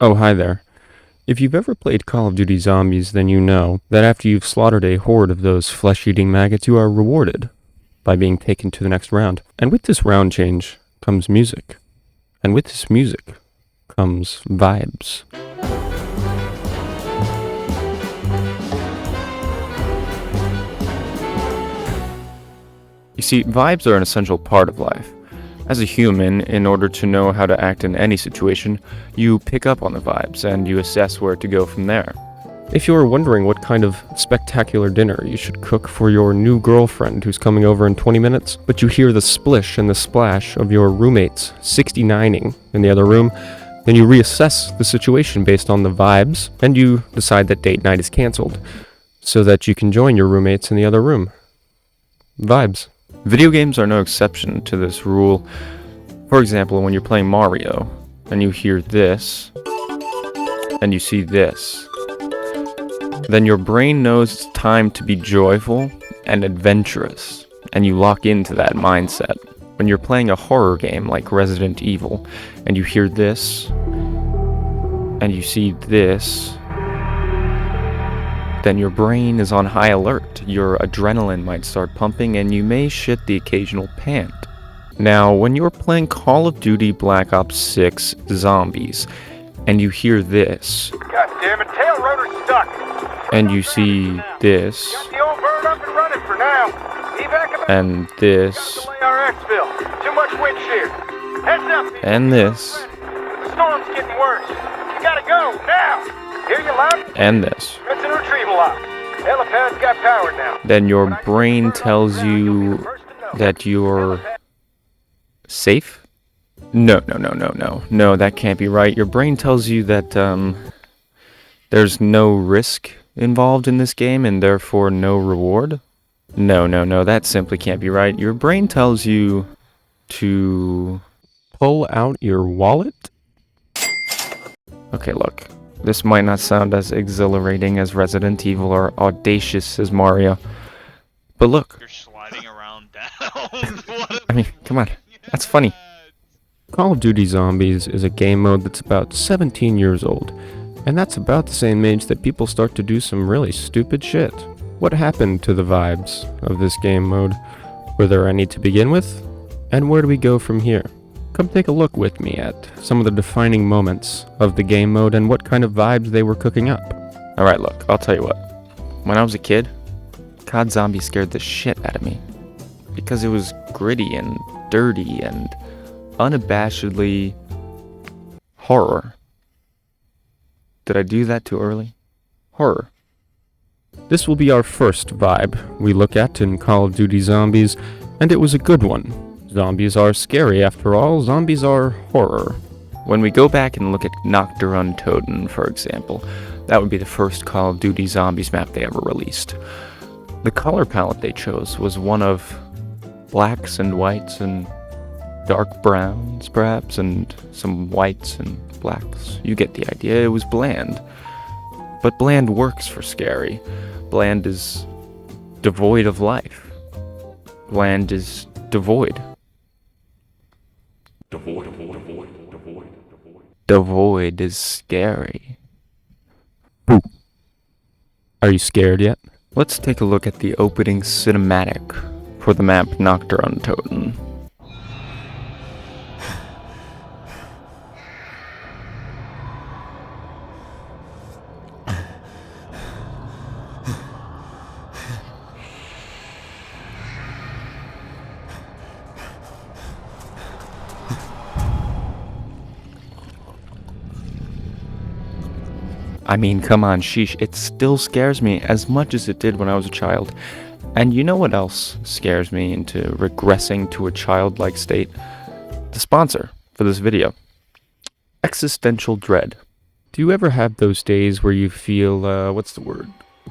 Oh, hi there. If you've ever played Call of Duty Zombies, then you know that after you've slaughtered a horde of those flesh-eating maggots, you are rewarded by being taken to the next round. And with this round change comes music. And with this music comes vibes. You see, vibes are an essential part of life. As a human, in order to know how to act in any situation, you pick up on the vibes and you assess where to go from there. If you're wondering what kind of spectacular dinner you should cook for your new girlfriend who's coming over in 20 minutes, but you hear the splish and the splash of your roommates 69ing in the other room, then you reassess the situation based on the vibes and you decide that date night is canceled so that you can join your roommates in the other room. Vibes. Video games are no exception to this rule. For example, when you're playing Mario, and you hear this, and you see this, then your brain knows it's time to be joyful and adventurous, and you lock into that mindset. When you're playing a horror game like Resident Evil, and you hear this, and you see this, then your brain is on high alert, your adrenaline might start pumping, and you may shit the occasional pant. Now, when you're playing Call of Duty Black Ops 6 Zombies, and you hear this, God damn it, tail rotor's stuck. And you see this, Got the old bird up and running for now. Evac and this, delay our exfil. Too much wind shear. Heads up, people. and this, The storm's getting worse. You gotta go, now. Hear you loud? and this. It's an retrieval lock. Helipad's got power now. Then your brain tells you that you're safe? No, that can't be right. Your brain tells you that there's no risk involved in this game and therefore no reward? No, that simply can't be right. Your brain tells you to pull out your wallet? Okay, look. This might not sound as exhilarating as Resident Evil or audacious as Mario. But look. You're sliding around down. I mean, come on. That's funny. Call of Duty Zombies is a game mode that's about 17 years old. And that's about the same age that people start to do some really stupid shit. What happened to the vibes of this game mode? Were there any to begin with? And where do we go from here? Come take a look with me at some of the defining moments of the game mode and what kind of vibes they were cooking up. Alright, look, I'll tell you what. When I was a kid, COD Zombie scared the shit out of me. Because it was gritty and dirty and unabashedly horror. Did I do that too early? Horror. This will be our first vibe we look at in Call of Duty Zombies, and it was a good one. Zombies are scary after all, zombies are horror. When we go back and look at Nocturne Toten, for example, that would be the first Call of Duty Zombies map they ever released. The color palette they chose was one of blacks and whites and dark browns, perhaps, and some whites and blacks. You get the idea, it was bland. But bland works for scary. Bland is devoid of life. Bland is devoid. Devoid is scary. Boo. Are you scared yet? Let's take a look at the opening cinematic for the map Nocturne Toten. I mean, come on, sheesh, it still scares me as much as it did when I was a child. And you know what else scares me into regressing to a childlike state? The sponsor for this video. Existential dread. Do you ever have those days where you feel,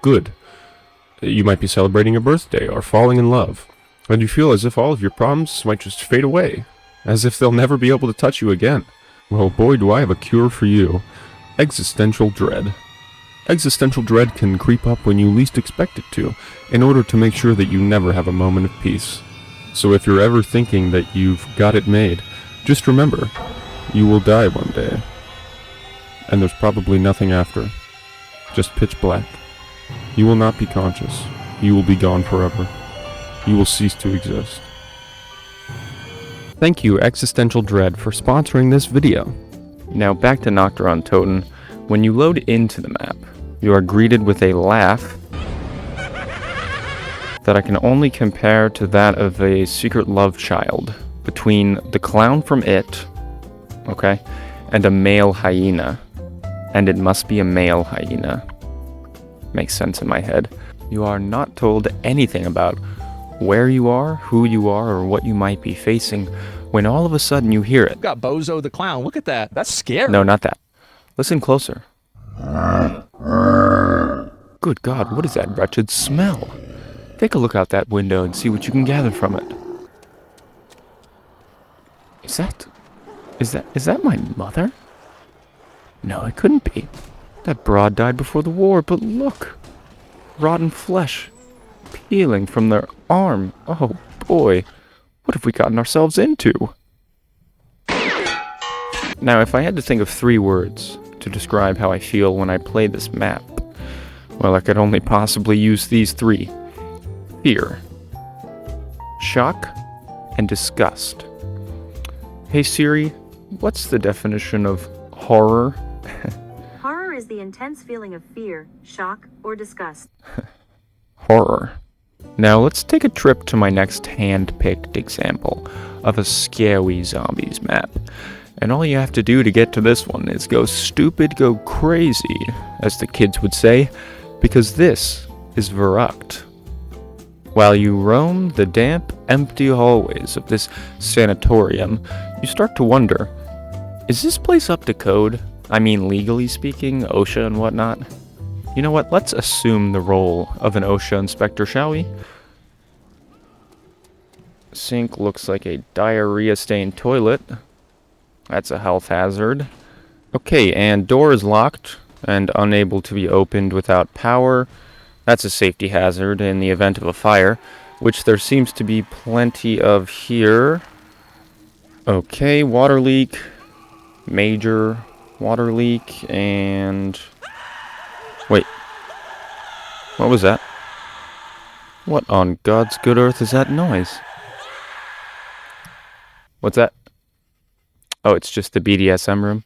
good? You might be celebrating a birthday or falling in love, and you feel as if all of your problems might just fade away, as if they'll never be able to touch you again. Well, boy, do I have a cure for you. Existential dread. Existential dread can creep up when you least expect it to, in order to make sure that you never have a moment of peace. So if you're ever thinking that you've got it made, just remember, you will die one day. and there's probably nothing after. Just pitch black. You will not be conscious. You will be gone forever. You will cease to exist. Thank you, Existential Dread, for sponsoring this video. Now back to Nocturne Toten. When you load into the map, you are greeted with a laugh that I can only compare to that of a secret love child between the clown from It, okay, and a male hyena. And it must be a male hyena. Makes sense in my head. You are not told anything about where you are, who you are, or what you might be facing, when all of a sudden you hear it. Got Bozo the Clown. Look at that. That's scary. No, not that. Listen closer. Good God, what is that wretched smell? Take a look out that window and see what you can gather from it. Is that my mother? No, it couldn't be. That broad died before the war, but look. Rotten flesh peeling from their arm. Oh boy, what have we gotten ourselves into? Now, if I had to think of 3 words to describe how I feel when I play this map, well, I could only possibly use these 3. Fear, shock, and disgust. Hey Siri, what's the definition of horror? Horror is the intense feeling of fear, shock, or disgust. Horror. Now let's take a trip to my next hand-picked example of a scary zombies map. And all you have to do to get to this one is go stupid, go crazy, as the kids would say, because this is Verrucht. While you roam the damp, empty hallways of this sanatorium, you start to wonder, is this place up to code? I mean, legally speaking, OSHA and whatnot. You know what, let's assume the role of an OSHA inspector, shall we? Sink looks like a diarrhea-stained toilet. That's a health hazard. Okay, and door is locked and unable to be opened without power. That's a safety hazard in the event of a fire, which there seems to be plenty of here. Okay, water leak, major water leak, and... Wait. What was that? What on God's good earth is that noise? What's that? Oh, it's just the BDSM room?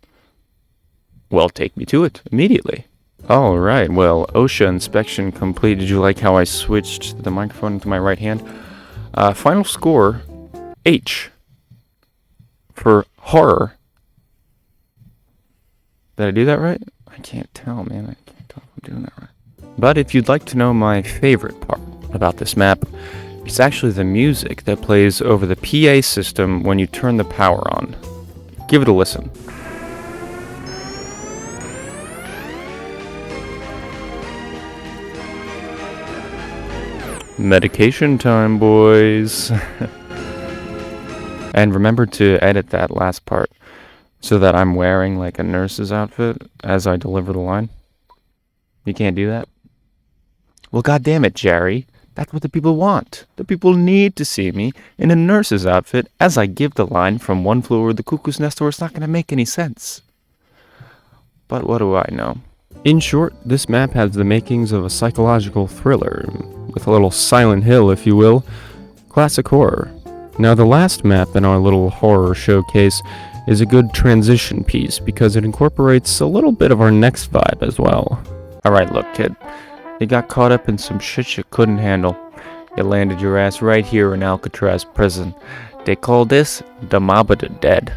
Well, take me to it immediately. Alright, well, OSHA inspection complete. Did you like how I switched the microphone to my right hand? Final score, H. For horror. Did I do that right? I can't tell, man. I can't tell if I'm doing that right. But if you'd like to know my favorite part about this map, it's actually the music that plays over the PA system when you turn the power on. Give it a listen. Medication time, boys. And remember to edit that last part so that I'm wearing like a nurse's outfit as I deliver the line. You can't do that? Well, goddammit, Jerry. That's what the people want. The people need to see me in a nurse's outfit as I give the line from One Flew Over the Cuckoo's Nest, or it's not going to make any sense. But what do I know? In short, this map has the makings of a psychological thriller, with a little Silent Hill, if you will. Classic horror. Now, the last map in our little horror showcase is a good transition piece because it incorporates a little bit of our next vibe as well. Alright, look, kid. You got caught up in some shit you couldn't handle. You landed your ass right here in Alcatraz prison. They call this the Mob of the Dead.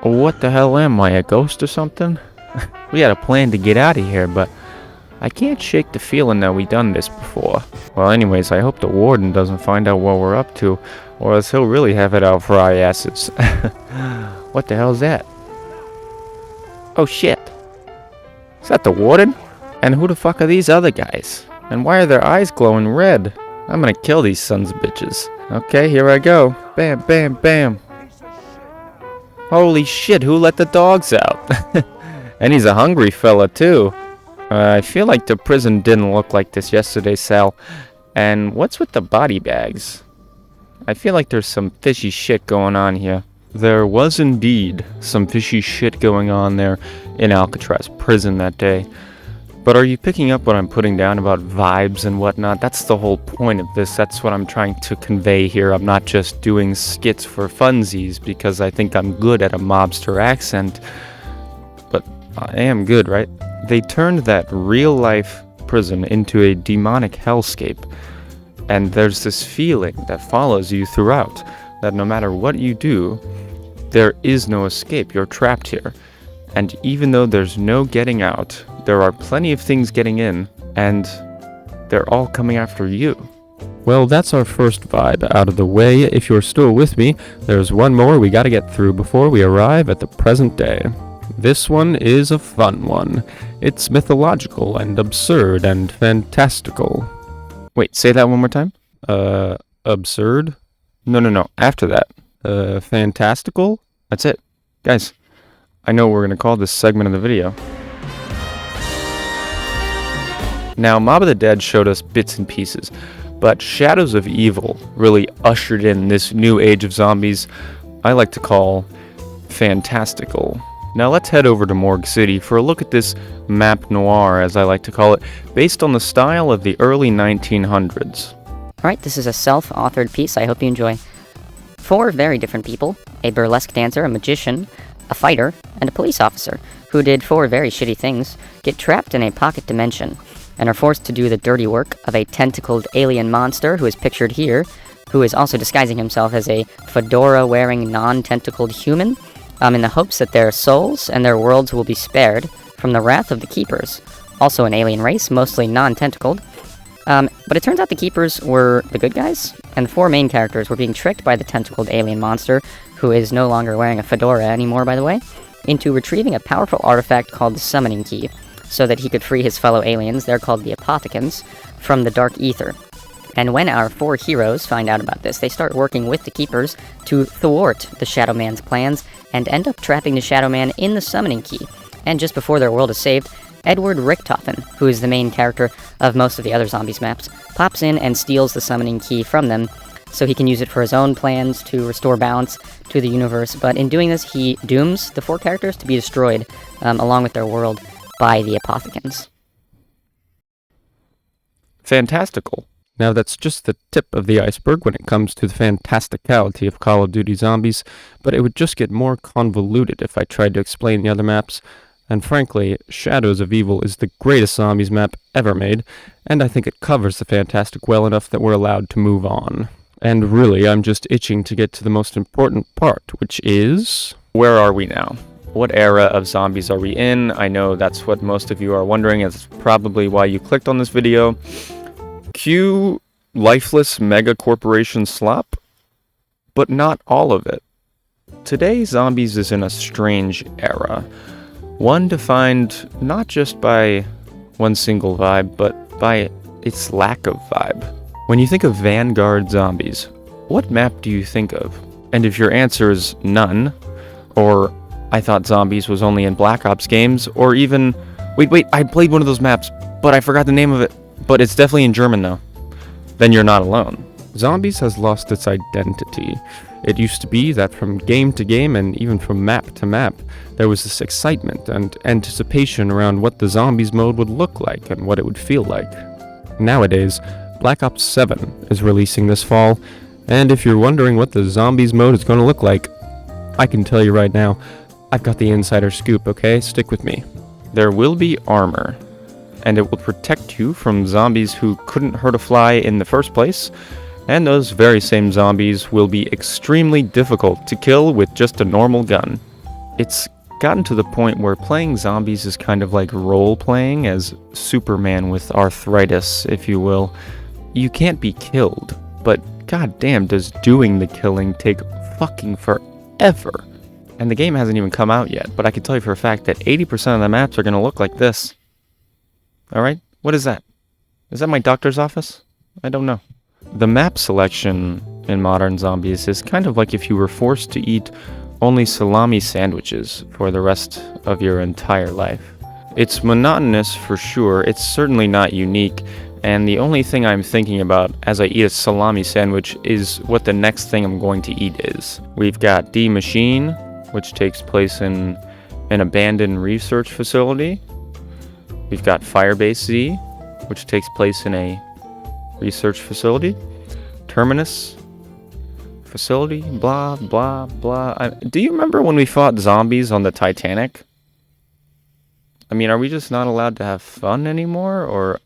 What the hell am I, a ghost or something? We had a plan to get out of here, but I can't shake the feeling that we done this before. Well, anyways, I hope the warden doesn't find out what we're up to, or else he'll really have it out for our asses. What the hell's that? Oh shit. Is that the warden? And who the fuck are these other guys? And why are their eyes glowing red? I'm gonna kill these sons of bitches. Okay, here I go. Bam, bam, bam. Holy shit, who let the dogs out? And he's a hungry fella, too. I feel like the prison didn't look like this yesterday, Sal. And what's with the body bags? I feel like there's some fishy shit going on here. There was indeed some fishy shit going on there in Alcatraz prison that day. But are you picking up what I'm putting down about vibes and whatnot? That's the whole point of this. That's what I'm trying to convey here. I'm not just doing skits for funsies because I think I'm good at a mobster accent. But I am good, right? They turned that real-life prison into a demonic hellscape. And there's this feeling that follows you throughout, that no matter what you do, there is no escape. You're trapped here. And even though there's no getting out, there are plenty of things getting in, and they're all coming after you. Well, that's our first vibe out of the way. If you're still with me, there's one more we gotta get through before we arrive at the present day. This one is a fun one. It's mythological and absurd and fantastical. Wait, say that one more time? Absurd? No, after that. Fantastical? That's it. Guys, I know what we're gonna call this segment of the video. Now, Mob of the Dead showed us bits and pieces, but Shadows of Evil really ushered in this new age of zombies I like to call fantastical. Now let's head over to Morgue City for a look at this map noir, as I like to call it, based on the style of the early 1900s. Alright, this is a self-authored piece, I hope you enjoy. 4 very different people, a burlesque dancer, a magician, a fighter, and a police officer, who did 4 very shitty things, get trapped in a pocket dimension, and are forced to do the dirty work of a tentacled alien monster who is pictured here, who is also disguising himself as a fedora-wearing non-tentacled human, in the hopes that their souls and their worlds will be spared from the wrath of the Keepers, also an alien race, mostly non-tentacled. But it turns out the Keepers were the good guys, and the 4 main characters were being tricked by the tentacled alien monster, who is no longer wearing a fedora anymore, by the way, into retrieving a powerful artifact called the Summoning Key, so that he could free his fellow aliens, they're called the Apothecans, from the Dark Ether. And when our 4 heroes find out about this, they start working with the Keepers to thwart the Shadow Man's plans, and end up trapping the Shadow Man in the Summoning Key. And just before their world is saved, Edward Richtofen, who is the main character of most of the other zombies maps, pops in and steals the Summoning Key from them, so he can use it for his own plans to restore balance to the universe. But in doing this, he dooms the 4 characters to be destroyed, along with their world, by the Apothecans. Fantastical. Now that's just the tip of the iceberg when it comes to the fantasticality of Call of Duty Zombies, but it would just get more convoluted if I tried to explain the other maps. And frankly, Shadows of Evil is the greatest zombies map ever made, and I think it covers the fantastic well enough that we're allowed to move on. And really, I'm just itching to get to the most important part, which is... where are we now? What era of zombies are we in? I know that's what most of you are wondering, and it's probably why you clicked on this video. Cue lifeless mega corporation slop, but not all of it. Today, zombies is in a strange era. One defined not just by one single vibe, but by its lack of vibe. When you think of Vanguard zombies, what map do you think of? And if your answer is none, or I thought zombies was only in Black Ops games, or even, wait, I played one of those maps, but I forgot the name of it, but it's definitely in German though, then you're not alone. Zombies has lost its identity. It used to be that from game to game, and even from map to map, there was this excitement and anticipation around what the zombies mode would look like and what it would feel like. Nowadays, Black Ops 7 is releasing this fall, and if you're wondering what the zombies mode is going to look like, I can tell you right now, I've got the insider scoop, okay? Stick with me. There will be armor, and it will protect you from zombies who couldn't hurt a fly in the first place, and those very same zombies will be extremely difficult to kill with just a normal gun. It's gotten to the point where playing zombies is kind of like role-playing as Superman with arthritis, if you will. You can't be killed, but goddamn does doing the killing take fucking forever. And the game hasn't even come out yet, but I can tell you for a fact that 80% of the maps are going to look like this. Alright? What is that? Is that my doctor's office? I don't know. The map selection in modern zombies is kind of like if you were forced to eat only salami sandwiches for the rest of your entire life. It's monotonous for sure, it's certainly not unique, and the only thing I'm thinking about as I eat a salami sandwich is what the next thing I'm going to eat is. We've got D Machine, which takes place in an abandoned research facility. We've got Firebase Z, which takes place in a research facility. Terminus facility, blah, blah, blah. Do you remember when we fought zombies on the Titanic? I mean, are we just not allowed to have fun anymore, or...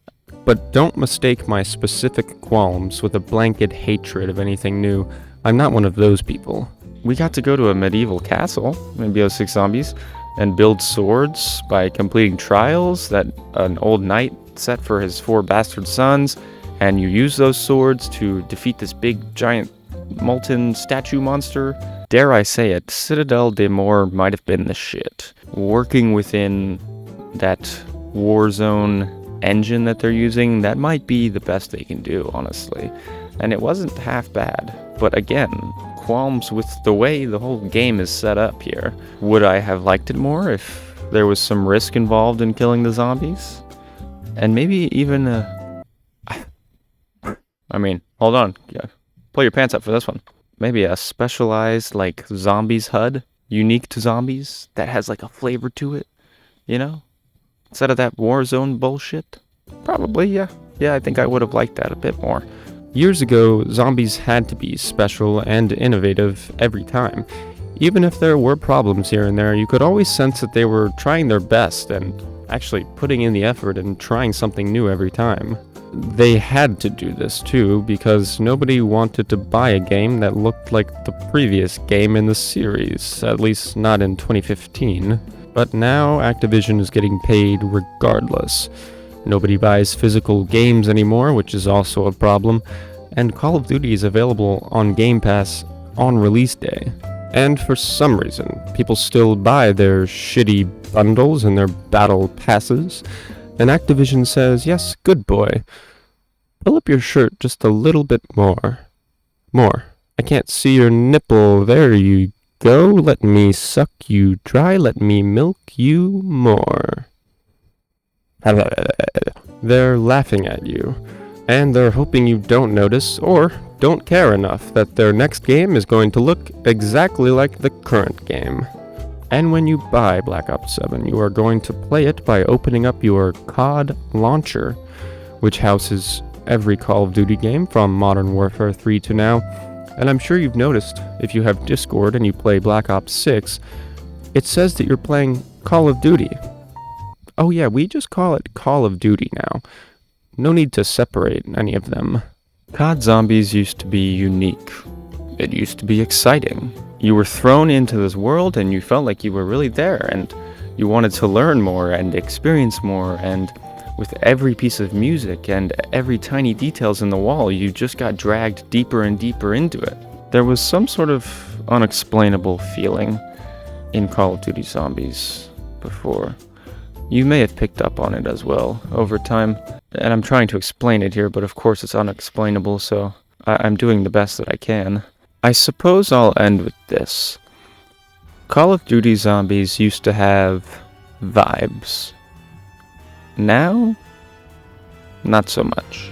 But don't mistake my specific qualms with a blanket hatred of anything new. I'm not one of those people. We got to go to a medieval castle, maybe 06 Zombies, and build swords by completing trials that an old knight set for his 4 bastard sons, and you use those swords to defeat this big, giant, molten statue monster. Dare I say it, Citadel de Mor might have been the shit. Working within that Warzone engine that they're using, that might be the best they can do, honestly. And it wasn't half bad. But again, qualms with the way the whole game is set up here. Would I have liked it more if there was some risk involved in killing the zombies? And maybe even I mean, hold on. Yeah. Pull your pants up for this one. Maybe a specialized, like, zombies HUD, unique to zombies, that has, like, a flavor to it, you know? Instead of that Warzone bullshit? Probably, yeah. Yeah, I think I would have liked that a bit more. Years ago, zombies had to be special and innovative every time. Even if there were problems here and there, you could always sense that they were trying their best and actually putting in the effort and trying something new every time. They had to do this too, because nobody wanted to buy a game that looked like the previous game in the series, at least not in 2015. But now Activision is getting paid regardless. Nobody buys physical games anymore, which is also a problem, and Call of Duty is available on Game Pass on release day. And for some reason, people still buy their shitty bundles and their battle passes, and Activision says, yes, good boy, pull up your shirt just a little bit more. More. I can't see your nipple. There you go. Let me suck you dry. Let me milk you more. They're laughing at you, and they're hoping you don't notice or don't care enough that their next game is going to look exactly like the current game. And when you buy Black Ops 7, you are going to play it by opening up your COD launcher, which houses every Call of Duty game from Modern Warfare 3 to now. And I'm sure you've noticed, if you have Discord and you play Black Ops 6, it says that you're playing Call of Duty. Oh yeah, we just call it Call of Duty now. No need to separate any of them. COD Zombies used to be unique. It used to be exciting. You were thrown into this world and you felt like you were really there, and you wanted to learn more and experience more, and with every piece of music and every tiny details in the wall, you just got dragged deeper and deeper into it. There was some sort of unexplainable feeling in Call of Duty Zombies before. You may have picked up on it as well over time, and I'm trying to explain it here, but of course it's unexplainable, so I'm doing the best that I can. I suppose I'll end with this. Call of Duty Zombies used to have vibes. Now, not so much.